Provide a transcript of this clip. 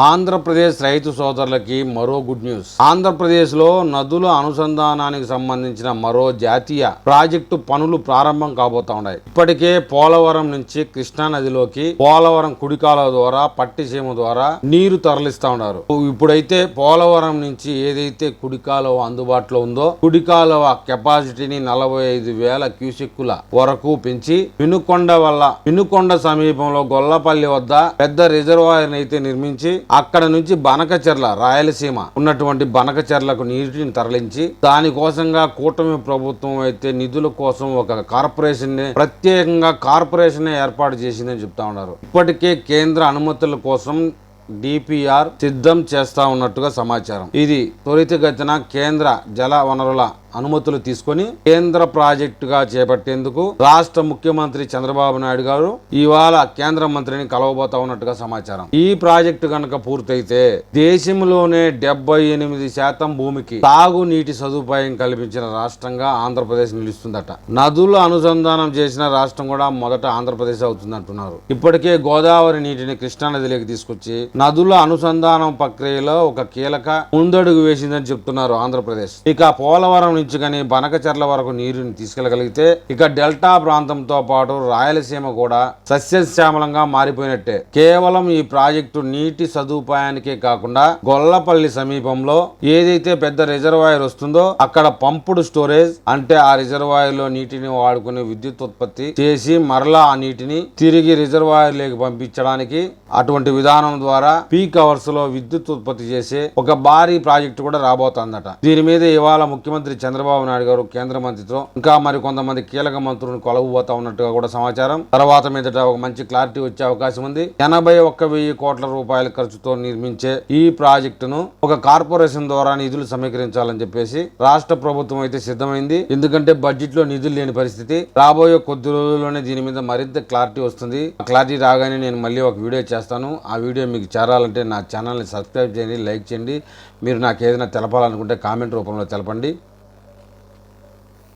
ఆంధ్రప్రదేశ్ రైతు సోదరులకి మరో గుడ్ న్యూస్. ఆంధ్రప్రదేశ్ లో నదుల అనుసంధానానికి సంబంధించిన మరో జాతీయ ప్రాజెక్టు పనులు ప్రారంభం కాబోతా ఉన్నాయి. ఇప్పటికే పోలవరం నుంచి కృష్ణా నదిలోకి పోలవరం కుడికాలువ ద్వారా పట్టిసీమ ద్వారా నీరు తరలిస్తా ఉన్నారు. ఇప్పుడైతే పోలవరం నుంచి ఏదైతే కుడికాలువ అందుబాటులో ఉందో కుడికాలువ కెపాసిటీని 45,000 క్యూసెక్కుల వరకు పెంచి వినుకొండ సమీపంలో గొల్లపల్లి వద్ద పెద్ద రిజర్వాయర్ అయితే నిర్మించి అక్కడ నుంచి బనకచెర్ల రాయలసీమ ఉన్నటువంటి బనకచెర్లకు నీటిని తరలించి దానికోసంగా కూటమి ప్రభుత్వం అయితే నిధుల కోసం ఒక ప్రత్యేకంగా కార్పొరేషన్ ఏర్పాటు చేసిందని చెప్తా ఉన్నారు. ఇప్పటికే కేంద్ర అనుమతుల కోసం డిపిఆర్ సిద్ధం చేస్తా ఉన్నట్టుగా సమాచారం. ఇది త్వరితగతిన కేంద్ర జల వనరుల అనుమతులు తీసుకొని కేంద్ర ప్రాజెక్టుగా చేపట్టేందుకు రాష్ట్ర ముఖ్యమంత్రి చంద్రబాబు నాయుడు గారు ఇవాళ కేంద్ర మంత్రిని కలవబోతా ఉన్నట్టుగా సమాచారం. ఈ ప్రాజెక్టు కనుక పూర్తయితే దేశంలోనే 78% భూమికి తాగునీటి సదుపాయం కల్పించిన రాష్ట్రంగా ఆంధ్రప్రదేశ్ నిలుస్తుందట. నదుల అనుసంధానం చేసిన రాష్ట్రం కూడా మొదట ఆంధ్రప్రదేశ్ అవుతుంది అంటున్నారు. ఇప్పటికే గోదావరి నీటిని కృష్ణా నదిలోకి తీసుకొచ్చి నదుల అనుసంధానం ప్రక్రియలో ఒక కీలక ముందడుగు వేసిందని చెప్తున్నారు ఆంధ్రప్రదేశ్. ఇక పోలవరం నుంచి కానీ బనకచెర్ల వరకు నీరుని తీసుకెళ్లగలిగితే ఇక డెల్టా ప్రాంతంతో పాటు రాయలసీమ కూడా సస్యశ్యామలంగా మారిపోయినట్టే. కేవలం ఈ ప్రాజెక్టు నీటి సదుపాయానికే కాకుండా గొల్లపల్లి సమీపంలో ఏదైతే పెద్ద రిజర్వాయర్ వస్తుందో అక్కడ పంపుడు స్టోరేజ్ అంటే ఆ రిజర్వాయర్ లో నీటిని వాడుకుని విద్యుత్ ఉత్పత్తి చేసి మరలా ఆ నీటిని తిరిగి రిజర్వాయర్ లోకి పంపించడానికి అటువంటి విధానం ద్వారా పీక్ అవర్స్ లో విద్యుత్ ఉత్పత్తి చేసే ఒక భారీ ప్రాజెక్టు కూడా రాబోతోందట. దీని మీద ఇవాళ ముఖ్యమంత్రి చంద్రబాబు నాయుడు గారు కేంద్ర మంత్రితో ఇంకా మరి కొంతమంది కీలక మంత్రులను కొలవబోతా ఉన్నట్టుగా కూడా సమాచారం. తర్వాత మీదట ఒక మంచి క్లారిటీ వచ్చే అవకాశం ఉంది. 81,000 కోట్ల రూపాయల ఖర్చుతో నిర్మించే ఈ ప్రాజెక్టును ఒక కార్పొరేషన్ ద్వారా నిధులు సమీకరించాలని చెప్పేసి రాష్ట్ర ప్రభుత్వం అయితే సిద్ధమైంది. ఎందుకంటే బడ్జెట్ లో నిధులు లేని పరిస్థితి. రాబోయే కొద్ది రోజుల్లోనే దీని మీద మరింత క్లారిటీ వస్తుంది. క్లారిటీ రాగానే నేను మళ్ళీ ఒక వీడియో చేస్తాను. ఆ వీడియో మీకు చేరాలంటే నా ఛానల్ని సబ్స్క్రైబ్ చేయండి, లైక్ చేయండి. మీరు నాకు ఏదైనా తెలపాలనుకుంటే కామెంట్ రూపంలో తెలపండి.